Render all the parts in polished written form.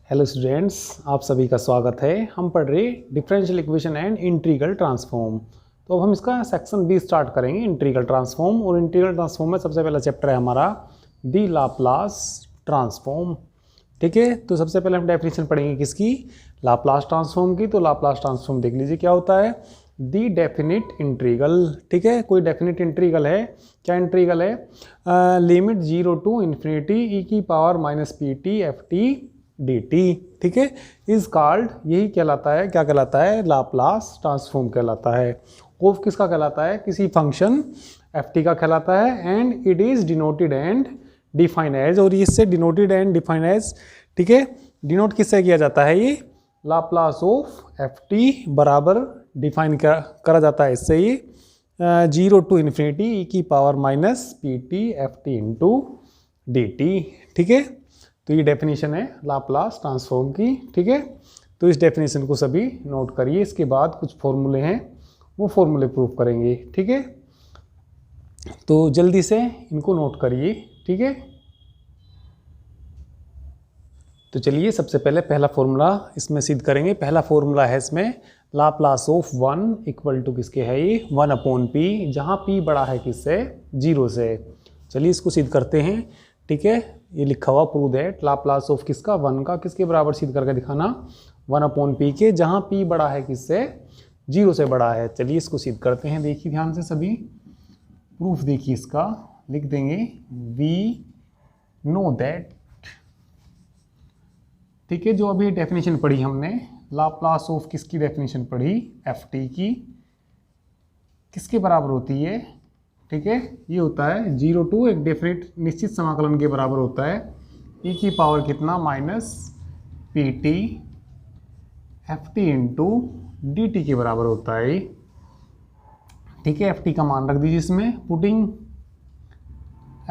Hello students, आप सभी का स्वागत है। हम पढ़ रहे differential equation and integral transform. तो अब हम इसका सेक्शन बी स्टार्ट करेंगे, इंटीग्रल ट्रांसफॉर्म। और इंटीग्रल ट्रांसफॉर्म में सबसे पहला चैप्टर है हमारा दी लाप्लास ट्रांसफॉर्म। ठीक है, तो सबसे पहले हम डेफिनेशन पढ़ेंगे किसकी, लाप्लास ट्रांसफॉर्म की। तो लाप्लास ट्रांसफॉर्म देख लीजिए क्या होता है, दी डेफिनिट इंटीग्रल। ठीक है, कोई डेफिनिट इंटीग्रल है, क्या इंटीग्रल है, लिमिट 0 टू इन्फिनिटी ई की power minus p t f T D t. ठीक है, इज कॉल्ड, यही कहलाता है, क्या कहलाता है, लाप्लास ट्रांसफॉर्म कहलाता है। ऑफ किसका कहलाता है, किसी फंक्शन एफ टी का कहलाता है। And it is denoted and define as, और इससे डिनोटेड एंड डिफाइन एज, ठीक है, डिनोट किससे किया जाता है, ये लाप्लास ऑफ एफ टी बराबर डिफाइन करा जाता है इससे, ये 0 टू इन्फिनिटी ई की power minus p t f T into d t. ठीक है, तो ये डेफिनेशन है लाप्लास ट्रांसफॉर्म की। ठीक है, तो इस डेफिनेशन को सभी नोट करिए। इसके बाद कुछ फॉर्मूले हैं, वो फॉर्मूले प्रूफ करेंगे। ठीक है, तो जल्दी से इनको नोट करिए। ठीक है, तो चलिए सबसे पहले पहला फॉर्मूला इसमें सिद्ध करेंगे। पहला फॉर्मूला है इसमें लाप्लास ऑफ 1 इक्वल टू किसके है, ये 1 अपॉन पी, जहाँ पी बड़ा है किससे, 0 से। चलिए इसको सिद्ध करते हैं। ठीक है, ये लिखा हुआ प्रूव दैट लाप्लास ऑफ किसका, 1 का, किसके बराबर सिद्ध करके दिखाना, 1 अपॉन पी के, जहाँ पी बड़ा है किससे, 0 से बड़ा है। चलिए इसको सिद्ध करते हैं। देखिए ध्यान से सभी, प्रूफ देखिए इसका, लिख देंगे वी नो दैट। ठीक है, जो अभी डेफिनेशन पढ़ी हमने, लाप्लास ऑफ किसकी डेफिनेशन पढ़ी, एफ टी की, किसके बराबर होती है। ठीक है, ये होता है 0 टू एक डेफिनेट निश्चित समाकलन के बराबर होता है, ई की पावर कितना, minus p t f T into d T के बराबर होता है। ठीक है, एफ टी का मान रख दीजिए इसमें, पुटिंग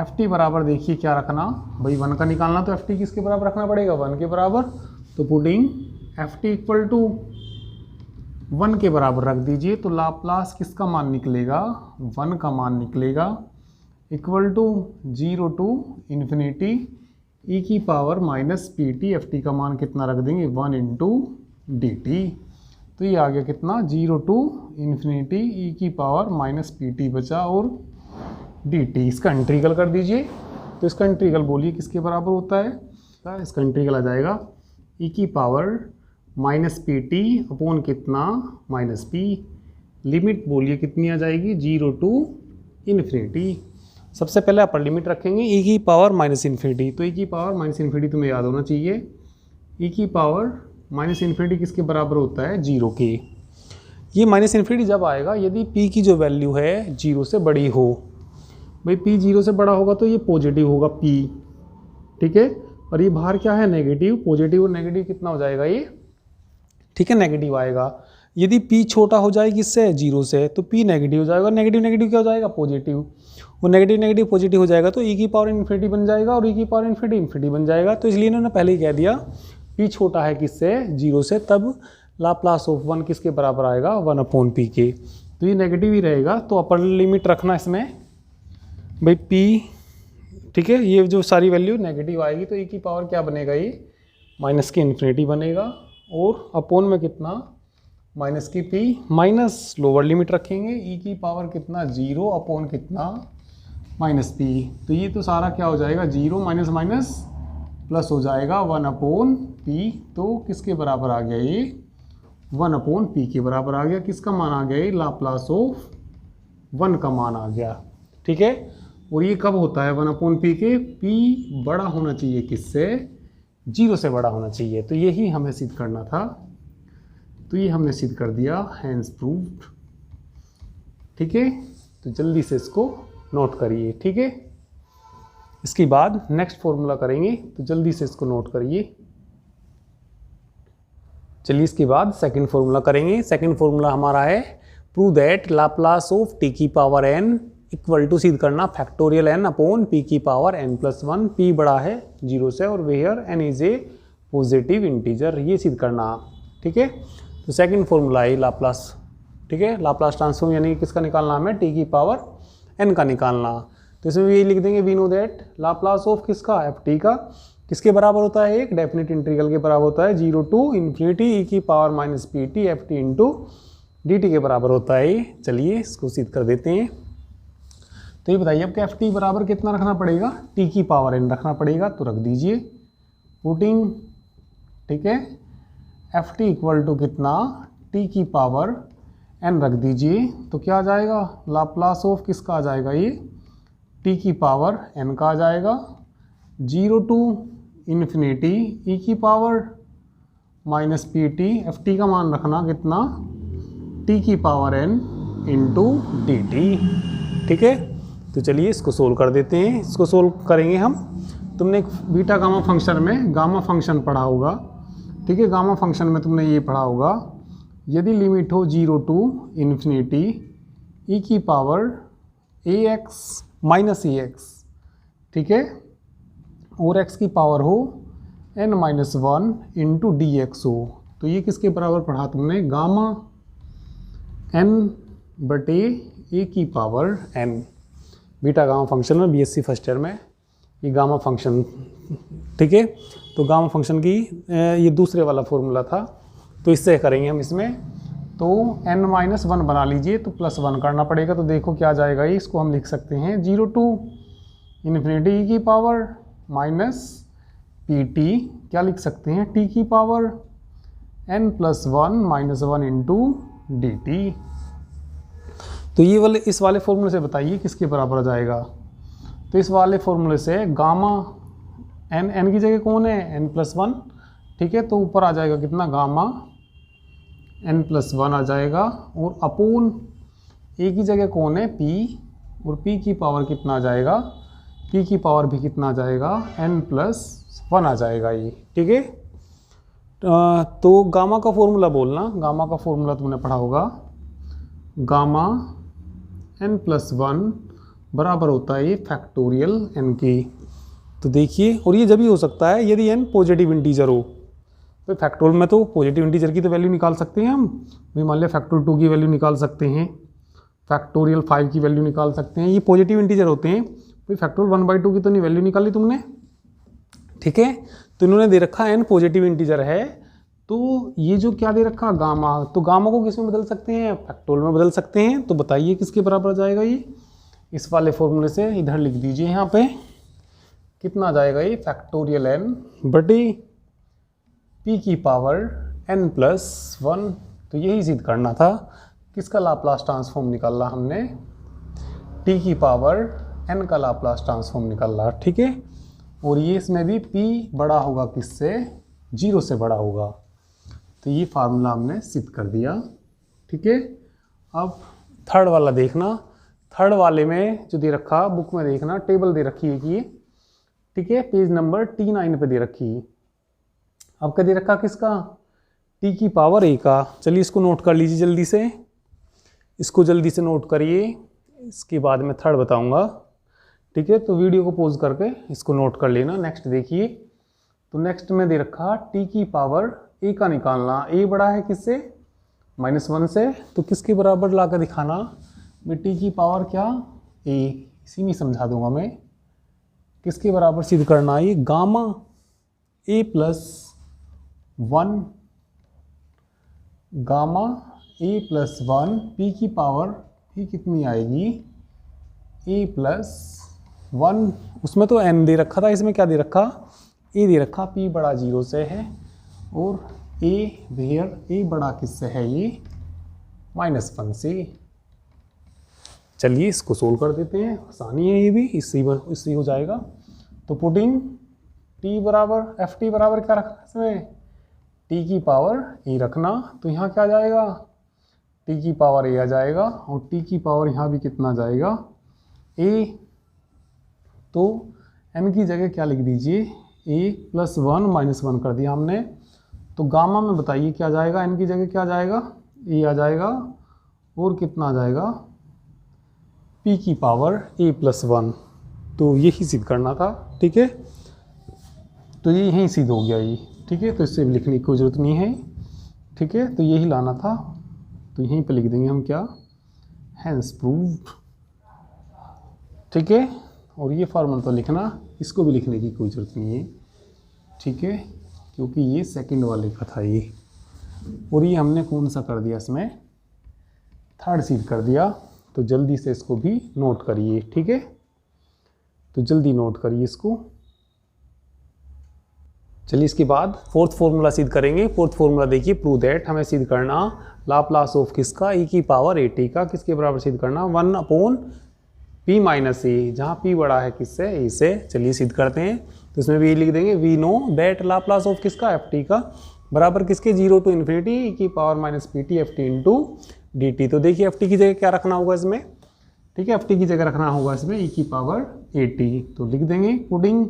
एफ टी बराबर, देखिए क्या रखना भाई, 1 का निकालना तो एफ टी किसके बराबर रखना पड़ेगा, 1 के बराबर। तो putting f t equal to 1 के बराबर रख दीजिए, तो लाप्लास किसका मान निकलेगा, 1 का मान निकलेगा, equal to 0 to infinity e की power minus p t, f t का मान कितना रख देंगे, 1 इंटू डी टी। तो ये आ गया कितना, 0 टू इन्फिनिटी ई की पावर माइनस पी टी बचा, और डी टी। इसका इंटीग्रल कर दीजिए, तो इसका इंटीग्रल बोलिए किसके बराबर होता है, इसका इंटीग्रल आ जाएगा ई की power minus p T upon कितना, माइनस पी। लिमिट बोलिए कितनी आ जाएगी, 0 टू इन्फिनिटी। सबसे पहले अपर लिमिट रखेंगे ई की पावर माइनस इन्फिनिटी, तो ई की पावर माइनस इन्फिनिटी तुम्हें याद होना चाहिए, ई की पावर माइनस इन्फिनिटी किसके बराबर होता है, 0 के। ये माइनस इन्फिनिटी जब आएगा यदि पी की जो वैल्यू है 0 से बड़ी हो, भाई पी 0 से बड़ा होगा तो ये पॉजिटिव होगा पी। ठीक है, और ये बाहर क्या है, नेगेटिव। पॉजिटिव और नेगेटिव कितना हो जाएगा ये, ठीक है, नेगेटिव आएगा। यदि p छोटा हो जाए किससे, 0 से, तो p नेगेटिव हो जाएगा। नेगेटिव नेगेटिव क्या हो जाएगा, पॉजिटिव। वो नेगेटिव नेगेटिव पॉजिटिव हो जाएगा तो e की पावर इन्फिनिटी बन जाएगा, और e की पावर इन्फिनिटी इन्फिनिटी बन जाएगा। तो इसलिए इन्होंने पहले ही कह दिया p छोटा है किससे, 0 से, तब लाप्लास ऑफ 1 किसके बराबर आएगा, 1 अपॉन पी के। तो ये नेगेटिव ही रहेगा, तो अपर लिमिट रखना इसमें भाई p। ठीक है, ये जो सारी वैल्यू नेगेटिव आएगी तो e की पावर क्या बनेगा, ये माइनस की इन्फिनिटी बनेगा, और अपॉन में कितना, माइनस की p, माइनस लोअर लिमिट रखेंगे, e की पावर कितना, 0 अपॉन कितना, माइनस p। तो ये तो सारा क्या हो जाएगा, 0 माइनस माइनस प्लस हो जाएगा, 1 अपॉन p। तो किसके बराबर आ गया ये, 1 अपॉन p के बराबर आ गया। किसका मान आ गया, ये लाप्लास ऑफ 1 का मान आ गया। ठीक है, और ये कब होता है, 1 अपॉन पी के, p बड़ा होना चाहिए किससे, 0 से बड़ा होना चाहिए। तो यही हमें सिद्ध करना था, तो ये हमने सिद्ध कर दिया, हैंस प्रूव्ड। ठीक है, तो जल्दी से इसको नोट करिए। ठीक है, इसके बाद नेक्स्ट फॉर्मूला करेंगे, तो जल्दी से इसको नोट करिए। चलिए इसके बाद सेकंड फॉर्मूला करेंगे। सेकंड फॉर्मूला हमारा है prove that Laplace of t की पावर n इक्वल टू सिद्ध करना फैक्टोरियल n अपॉन p की पावर n+1। p बड़ा है 0 से, और where n is a positive integer, ये सिद्ध करना। ठीक है, तो सेकंड फॉर्मूला है लाप्लास। ठीक है, लाप्लास ट्रांसफॉर्म यानी किसका निकालना हमें, t की पावर n का निकालना। तो इसमें ये लिख देंगे we know that Laplace of किसका, एफ टी का, किसके बराबर होता है, एक डेफिनेट इंटीग्रल के बराबर होता है, 0 टू इन्फिनिटी ई की power minus p t f T into d T के बराबर होता है। चलिए इसको सिद्ध कर देते हैं। तो ये बताइए आपको एफ टी बराबर कितना रखना पड़ेगा, टी की पावर एन रखना पड़ेगा, तो रख दीजिए पुटिंग, ठीक है, एफ टी इक्वल टू कितना, टी की पावर एन रख दीजिए, तो क्या आ जाएगा, लाप्लास ऑफ किसका आ जाएगा, ये टी की पावर एन का आ जाएगा, 0 टू इन्फिनिटी ई की power minus p t, f t का मान रखना कितना, टी की power n into d t, ठीक है। तो चलिए इसको सोल्व कर देते हैं। इसको सोल्व करेंगे हम। तुमने बीटा गामा फंक्शन में गामा फंक्शन पढ़ा होगा, ठीक है, गामा फंक्शन में तुमने ये पढ़ा होगा, यदि लिमिट हो 0 टू इन्फिनिटी ई की power A x minus E x, ठीक है, और x की पावर हो n minus 1 into d x हो, तो ये किसके बराबर पढ़ा तुमने, गामा n बटे ए की power n। Beta gamma function में बीएससी फर्स्ट ईयर में ये गामा फंक्शन, ठीक है। तो गामा फंक्शन की ये दूसरे वाला फॉर्मूला था, तो इससे करेंगे हम इसमें। तो n माइनस 1 बना लीजिए, तो प्लस 1 करना पड़ेगा, तो देखो क्या जाएगा ये, इसको हम लिख सकते हैं 0 टू इन्फिनिटी की पावर माइनस पी टी, क्या लिख सकते हैं, टी की power n plus 1 minus 1 into d T. तो ये वाले इस वाले फॉर्मूले से बताइए किसके बराबर आ जाएगा। तो इस वाले फॉर्मूले से गामा n की जगह कौन है, n प्लस 1, ठीक है, तो ऊपर आ जाएगा कितना, गामा n प्लस 1 आ जाएगा, और अपोन a की जगह कौन है, p, और p की पावर कितना आ जाएगा, p की पावर भी कितना आ जाएगा, n प्लस 1 आ जाएगा ये, ठीक है। तो गामा का फॉर्मूला बोलना, गामा का फॉर्मूला तुमने पढ़ा होगा, गामा n प्लस 1 बराबर होता है ये फैक्टोरियल n की। तो देखिए, और ये जब ही हो सकता है यदि n पॉजिटिव इंटीजर हो, तो फैक्टोरियल में तो पॉजिटिव इंटीजर की तो वैल्यू निकाल सकते हैं हम, भाई मान लिया फैक्टोरियल 2 की वैल्यू निकाल सकते हैं, फैक्टोरियल 5 की वैल्यू निकाल सकते हैं, ये पॉजिटिव इंटीजर होते हैं। भाई फैक्टोरियल 1/2 की तो नहीं वैल्यू निकाली तुमने, ठीक है। तो इन्होंने दे रखा n पॉजिटिव इंटीजर है, तो ये जो क्या दे रखा, गामा, तो गामा को किस में बदल सकते हैं, फैक्टोरियल में बदल सकते हैं। तो बताइए किसके बराबर आ जाएगा ये, इस वाले फॉर्मूले से इधर लिख दीजिए, यहाँ पे कितना आ जाएगा ये, फैक्टोरियल n बटे p की पावर n प्लस 1। तो यही सिद्ध करना था, किसका लाप्लास ट्रांसफॉर्म निकालना हमने, t की पावर n का लाप्लास ट्रांसफॉर्म निकालना, ठीक है। और ये इसमें भी p बड़ा होगा किससे, 0 से बड़ा होगा। तो ये फार्मूला हमने सिद्ध कर दिया, ठीक है। अब थर्ड वाला देखना, थर्ड वाले में जो दे रखा, बुक में देखना, टेबल दे रखी है कि ये, ठीक है, पेज नंबर T9 पे दे रखी है। अब क्या दे रखा, किसका, t की पावर a का। चलिए इसको नोट कर लीजिए जल्दी से, इसको जल्दी से नोट करिए, इसके बाद मैं थर्ड बताऊंगा, ठीक है। तो वीडियो को पॉज करके इसको नोट कर लेना। नेक्स्ट देखिए, तो नेक्स्ट में दे रखा t की पावर a का निकालना, a बड़ा है किससे, -1 से, तो किसके बराबर ला कर दिखाना, मैं t की पावर क्या, a, इसी में समझा दूंगा मैं, किसके बराबर सिद्ध करना है, ये gamma a plus 1, gamma a plus 1, p की पावर p कितनी आएगी, a प्लस 1, उसमें तो n दे रखा था, इसमें क्या दे रखा, a दे रखा, p बड़ा 0 से है, और a वेयर a बड़ा किससे है, ये -1 से। चलिए इसको सोल्व कर देते हैं, आसानी है ये भी, इससे हो जाएगा। तो पुटिंग t बराबर एफ टी बराबर क्या रखना है इसमें, t की पावर a रखना, तो यहाँ क्या आ जाएगा, t की पावर a आ जाएगा, और t की पावर यहाँ भी कितना आ जाएगा, a। तो n की जगह क्या लिख दीजिए, a प्लस 1 -1 कर दिया हमने। तो गामा में बताइए क्या आ जाएगा, n की जगह क्या आ जाएगा, a आ जाएगा, और कितना आ जाएगा, p की पावर a प्लस 1। तो यही सिद्ध करना था, ठीक है। तो ये यहीं सिद्ध हो गया ये, ठीक है। तो इससे भी लिखने की कोई ज़रूरत नहीं है, ठीक है। तो यही लाना था, तो यहीं पे लिख देंगे हम क्या, हैंस प्रूव्ड, ठीक है। और ये फॉर्मूला तो लिखना, इसको भी लिखने की कोई ज़रूरत नहीं है, ठीक है, क्योंकि ये सेकंड वाले का था ये, और ये हमने कौन सा कर दिया इसमें, थर्ड सीड कर दिया। तो जल्दी से इसको भी नोट करिए, ठीक है, तो जल्दी नोट करिए इसको। चलिए इसके बाद फोर्थ फॉर्मूला सिद्ध करेंगे। फोर्थ फॉर्मूला देखिए, प्रूव दैट, हमें सिद्ध करना लाप्लास ऑफ किसका, e की पावर at का, किसके बराबर सिद्ध करना, 1/p माइनस ए, जहाँ p बड़ा है किससे, a से। चलिए सिद्ध करते हैं। तो इसमें भी लिख देंगे, we know that Laplace of किसका, ft का, बराबर किसके, 0 टू इन्फिनिटी e की power minus pt ft into dt। तो देखिए ft की जगह क्या रखना होगा इसमें, ठीक है, ft की जगह रखना होगा इसमें e की पावर at। तो लिख देंगे putting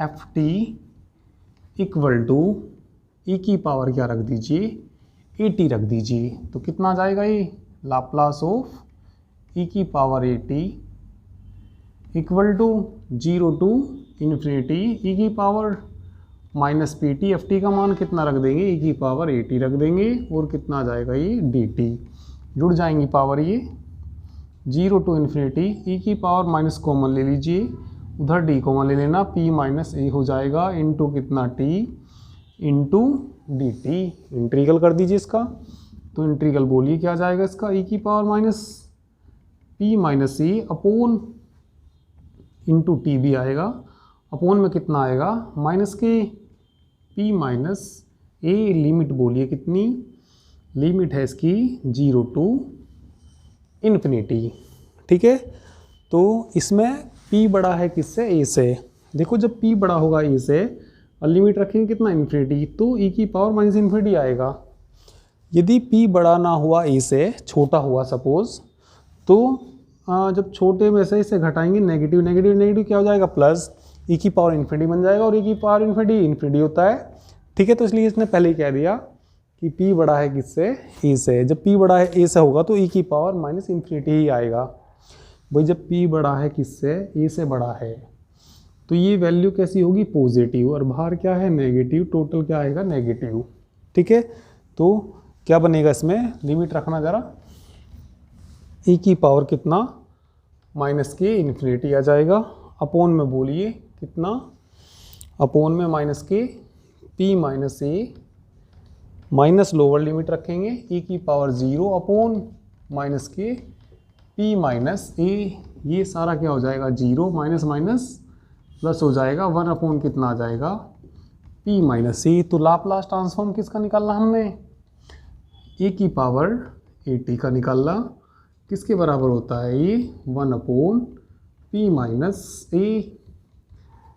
ft equal to e की पावर क्या रख दीजिए, at रख दीजिए। तो कितना आ जाएगा ये, लाप्लास ऑफ e की power at equal to 0 to infinity e की पावर माइनस pt, ft का मान कितना रख देंगे, e की पावर at रख देंगे, और कितना आ जाएगा ये dt, जुड़ जाएंगी पावर ये, 0 टू इन्फिनिटी e की पावर माइनस कॉमन ले लीजिए, उधर d कॉमन ले लेना, p माइनस a हो जाएगा इंटू कितना t इंटू dt। इंटीग्रल कर दीजिए इसका। तो इंटीग्रल बोलिए क्या जाएगा इसका, e की power minus p minus a upon into T भी आएगा, अपोन में कितना आएगा, माइनस के p माइनस a, लिमिट बोलिए कितनी, लिमिट है इसकी 0 टू इन्फिनिटी, ठीक है। तो इसमें p बड़ा है किससे, a से। देखो जब p बड़ा होगा a से और लिमिट रखेंगे कितना, इन्फिनिटी, तो e की पावर माइनस इन्फिनिटी आएगा। यदि p बड़ा ना हुआ a से, छोटा हुआ सपोज, तो जब छोटे में से इसे घटाएंगे नेगेटिव, नेगेटिव नेगेटिव क्या हो जाएगा, प्लस, e की पावर इन्फिनिटी बन जाएगा, और e की पावर इन्फिनिटी इन्फिनिटी होता है, ठीक है। तो इसलिए इसने पहले ही कह दिया कि p बड़ा है किससे, a से। जब p बड़ा है a से होगा तो e की पावर माइनस इन्फिनिटी ही आएगा। भाई जब p बड़ा है किससे, a से बड़ा है, तो ये वैल्यू कैसी होगी, पॉजिटिव, और बाहर क्या है, नेगेटिव, टोटल क्या आएगा, नेगेटिव, ठीक है। तो क्या बनेगा इसमें, लिमिट रखना ज़रा, e की पावर कितना, माइनस के इन्फिनिटी आ जाएगा, अपोन में बोलिए कितना, अपोन में माइनस के p minus a, minus lower limit रखेंगे, e की पावर 0 अपोन माइनस के p माइनस a, ये सारा क्या हो जाएगा, 0 माइनस माइनस प्लस हो जाएगा, 1 अपोन कितना आ जाएगा, p माइनस a। तो लाप्लास ट्रांसफॉर्म किसका निकालना हमने, a की पावर at का निकालना, किसके बराबर होता है ये, 1 upon p minus a,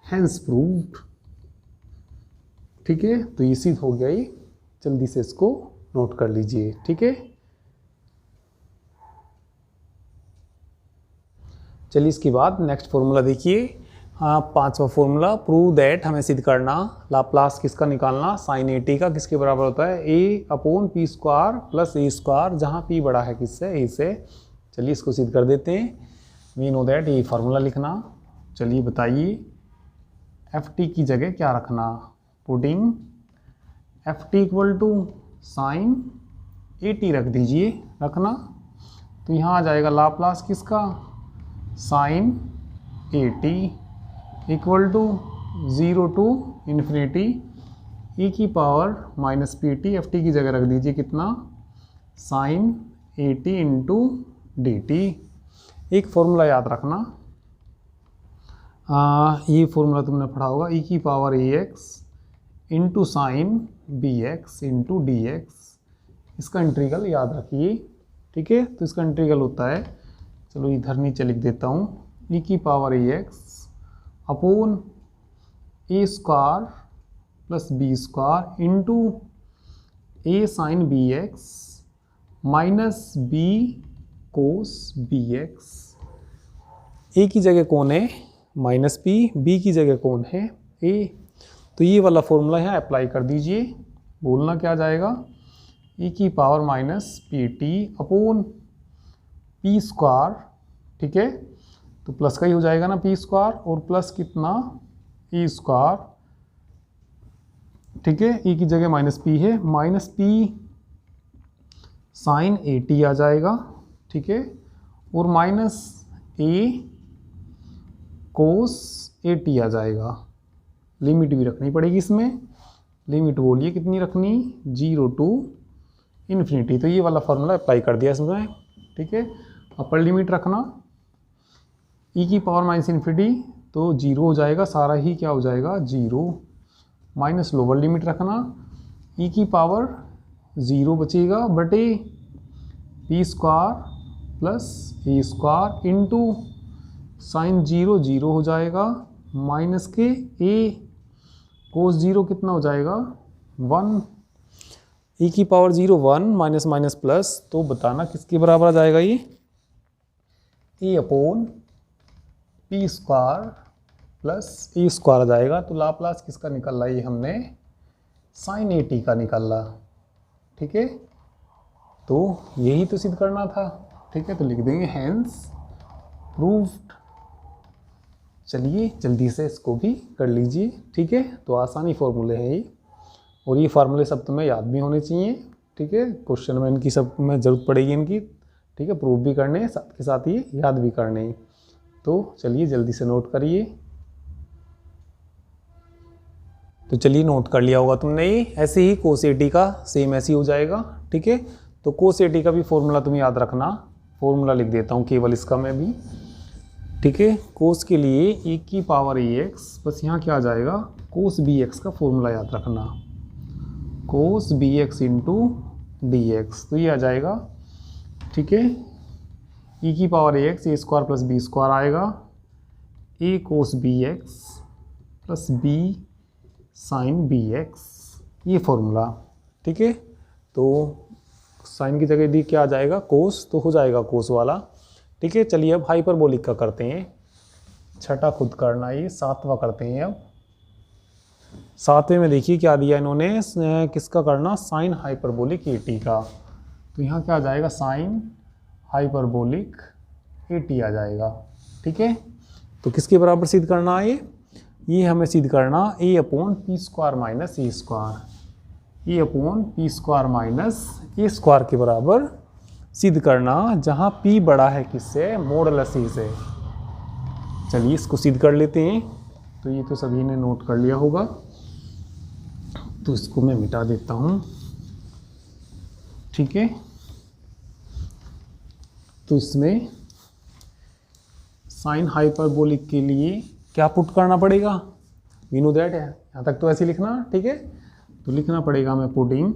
hence proved, ठीक है। तो ये सिद्ध हो गया, ये जल्दी से इसको नोट कर लीजिए, ठीक है। चलिए इसके बाद नेक्स्ट फॉर्मूला देखिए, हाँ, पांचवा फॉर्मूला, प्रूव दैट, हमें सिद्ध करना लाप्लास किसका निकालना, साइन at का, किसके बराबर होता है, a upon p square plus a square, जहाँ p बड़ा है किससे, a से। चलिए इसको सिद्ध कर देते हैं। वी नो दैट, ये फार्मूला लिखना। चलिए बताइए ft की जगह क्या रखना, putting ft equal to sine at रख दीजिए, रखना। तो यहाँ आ जाएगा लाप्लास किसका, sine at equal to 0 to infinity e की पावर माइनस pt, ft की जगह रख दीजिए कितना, साइन at इंटू dt। एक फॉर्मूला याद रखना, ये फॉर्मूला तुमने पढ़ा होगा, e की power ax into sine bx into dx, इसका इंटीग्रल याद रखिए, ठीक है। तो इसका इंटीग्रल होता है, चलो इधर नीचे लिख देता हूँ, e की power ax upon a square plus b square into a sine bx minus b cos bx। a की जगह कौन है, माइनस p, b की जगह कौन है, a। तो ये वाला फॉर्मूला यहाँ अप्लाई कर दीजिए, बोलना क्या जाएगा, e की power minus pt upon p square, ठीक है। तो प्लस का ही हो जाएगा ना, p स्क्वायर, और प्लस कितना, e स्क्वायर, ठीक है। e की जगह माइनस p है, माइनस p साइन at आ जाएगा, ठीक है, और minus a cos a t आ जाएगा। लिमिट भी रखनी पड़ेगी इसमें, लिमिट बोलिए कितनी रखनी, 0 टू इन्फिनिटी। तो ये वाला फार्मूला अप्लाई कर दिया इसमें, ठीक है। अपर लिमिट रखना ई की पावर माइनस इन्फिनिटी, तो 0 हो जाएगा, सारा ही क्या हो जाएगा 0, माइनस लोअर लिमिट रखना ई की पावर 0 बचेगा बटे पी स्क्वायर प्लस ए स्क्वायर इंटू साइन 0 0 हो जाएगा, माइनस के ए कोस 0 कितना हो जाएगा 1, ई की पावर 0 1 माइनस माइनस प्लस, तो बताना किसके बराबर आ जाएगा ये, ए अपोन पी स्क्वायर प्लस ए स्क्वायर आ जाएगा। तो लाप्लास किसका निकल रहा है, ये हमने साइन ए टी का निकाला, ठीक है। तो यही तो सिद्ध करना था, ठीक है। तो लिख देंगे हैंस प्रूव्ड। चलिए जल्दी से इसको भी कर लीजिए, ठीक है। तो आसानी फॉर्मूले हैं ये, और ये फार्मूले सब तुम्हें याद भी होने चाहिए, ठीक है। क्वेश्चन में इनकी सब में ज़रूरत पड़ेगी इनकी, ठीक है। प्रूव भी करने हैं साथ के साथ ये याद भी करने हैं। तो चलिए जल्दी से नोट करिए। तो चलिए नोट कर लिया होगा तुमने ये, ऐसे ही कोस ए टी का सेम ऐसे ही हो जाएगा, ठीक है। तो कोस ए टी का भी फॉर्मूला तुम्हें याद रखना, फॉर्मूला लिख देता हूँ केवल इसका मैं भी, ठीक है। कोस के लिए ए की पावर ए एक्स, बस यहाँ क्या आ जाएगा कोस बी एक्स का फॉर्मूला याद रखना, cos B x into d x, तो ये आ जाएगा, ठीक है। ई की power A x, A square plus B square आएगा, A cos B x plus B sine B x, ये फॉर्मूला, ठीक है। तो साइन की जगह डी क्या आ जाएगा कोस, तो हो जाएगा कोस वाला, ठीक है। चलिए अब हाइपरबोलिक का करते हैं, छठा खुद करना, ये सातवां करते हैं। अब सातवें में देखिए क्या दिया इन्होंने, किसका करना, साइन हाइपरबोलिक ए टी का। तो यहाँ क्या आ जाएगा साइन हाइपरबोलिक ए टी आ जाएगा, ठीक है। तो किसके बराबर सिद्ध करना है ये हमें सिद्ध करना ए अपोन पी स्क्वायर माइनस ए स्क्वायर, ए अपोन पी स्क्वायर माइनस ए स्क्वायर के बराबर सिद्ध करना, जहाँ p बड़ा है किससे, मॉडुलस ए से। चलिए इसको सिद्ध कर लेते हैं। तो ये तो सभी ने नोट कर लिया होगा, तो इसको मैं मिटा देता हूँ, ठीक है। तो इसमें साइन हाइपरबोलिक के लिए क्या पुट करना पड़ेगा, वी नो दैट है, यहाँ तक तो ऐसे लिखना, ठीक है। तो लिखना पड़ेगा मैं पुटिंग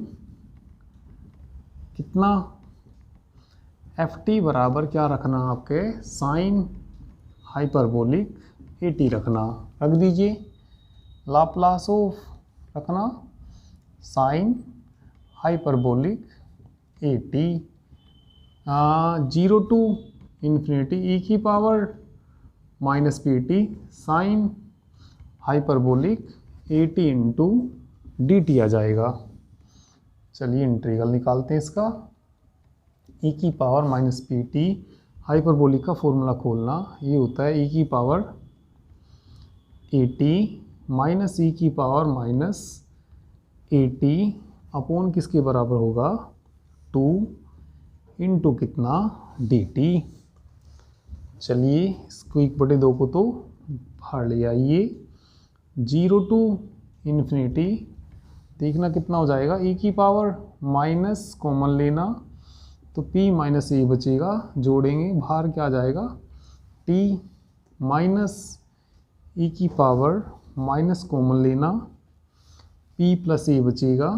कितना, एफ टी बराबर क्या रखना आपके, साइन हाइपरबोलिक ए टी रखना, रख दीजिए। लाप्लास ऑफ रखना sine hyperbolic a t, 0 to infinity e की power minus p t sine hyperbolic a t into d t आ जाएगा। चलिए इंटीग्रल निकालते हैं इसका, ई की power minus p t, hyperbolic का फॉर्मूला खोलना, ये होता है ई की power a t minus e की power minus a t upon किसके बराबर होगा 2 इंटू कितना डी टी। चलिए इसको 1/2 को तो बाहर ले आइए, 0 टू इन्फिनिटी, देखना कितना हो जाएगा, ई की पावर माइनस कॉमन लेना, तो p माइनस ए बचेगा, जोड़ेंगे बाहर क्या आ जाएगा t माइनस ई की पावर माइनस कॉमन लेना, p प्लस ए बचेगा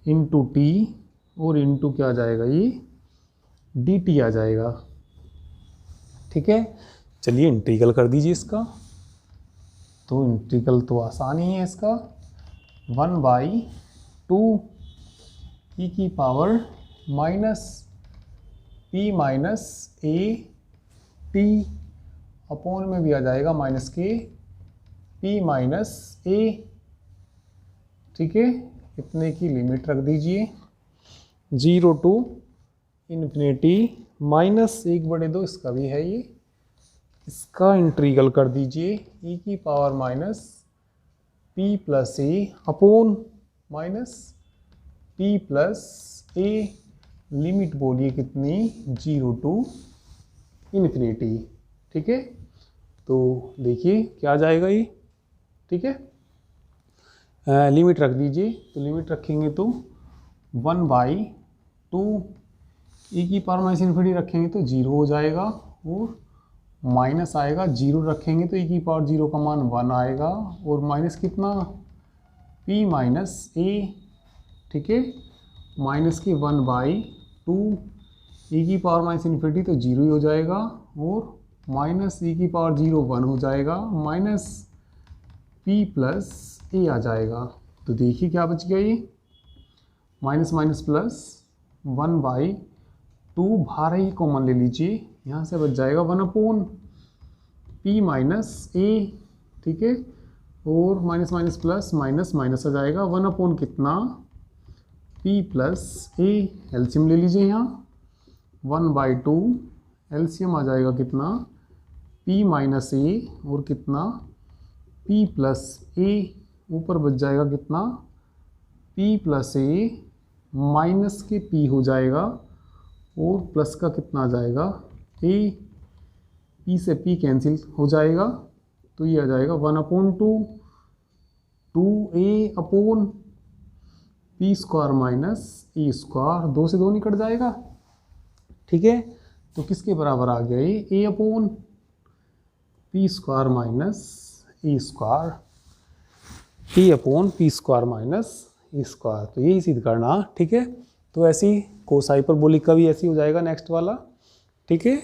इंटू टी, और इंटू क्या आ जाएगा ये डी टी आ जाएगा, ठीक है। चलिए इंटीग्रल कर दीजिए इसका। तो इंटीग्रल तो आसान ही है इसका, 1/2 ई की power minus p minus a t upon में भी आ जाएगा माइनस के p माइनस ए, ठीक है। इतने की लिमिट रख दीजिए, 0 टू इन्फिनिटी माइनस 1/2 इसका भी है ये, इसका इंटीग्रल कर दीजिए ई की पावर माइनस p प्लस ए अपॉन माइनस p प्लस ए, लिमिट बोलिए कितनी 0 टू इन्फिनिटी, ठीक है। तो देखिए क्या आ जाएगा ये, ठीक है। लिमिट रख दीजिए, तो लिमिट रखेंगे तो 1/2 e की पावर माइनस इन्फिनिटी रखेंगे तो 0 हो जाएगा, और माइनस आएगा, 0 रखेंगे तो e की पावर 0 का मान 1 आएगा, और माइनस कितना p माइनस a, ठीक है, माइनस के 1/2 e की पावर माइनस इन्फिनिटी तो 0 ही हो जाएगा, और माइनस e की पावर 0 1 हो जाएगा, माइनस p प्लस a आ जाएगा। तो देखिए क्या बच गया, ये माइनस माइनस प्लस 1/2, बाहर ही कॉमन ले लीजिए, यहाँ से बच जाएगा 1/p माइनस a, ठीक है, और minus minus plus minus minus आ जाएगा 1/ कितना p प्लस a, एलसीएम ले लीजिए यहाँ 1/2, एलसीएम आ जाएगा कितना p माइनस a, और कितना p प्लस a, ऊपर बच जाएगा कितना p प्लस a, माइनस के p हो जाएगा, और प्लस का कितना आ जाएगा a, p से p कैंसिल हो जाएगा, तो ये आ जाएगा 1/2 2a upon p square minus a square, 2 से 2 निकट जाएगा, ठीक है। तो किसके बराबर आ गया ये, a upon p square minus a square, a upon p square minus a square. तो यही सिद्ध करना, ठीक है। तो ऐसी कोस हाइपरबोलिक का भी ऐसी हो जाएगा नेक्स्ट वाला, ठीक है।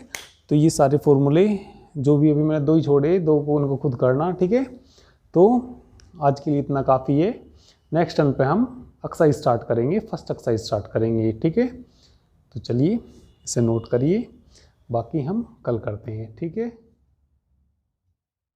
तो ये सारे फॉर्मूले जो भी अभी मैंने 2 ही छोड़े, 2 को उनको खुद करना, ठीक है। तो आज के लिए इतना काफ़ी है। नेक्स्ट टर्न पे हम एक्सरसाइज स्टार्ट करेंगे, फर्स्ट एक्सरसाइज स्टार्ट करेंगे, ठीक है। तो चलिए इसे नोट करिए, बाकी हम कल करते हैं, ठीक है।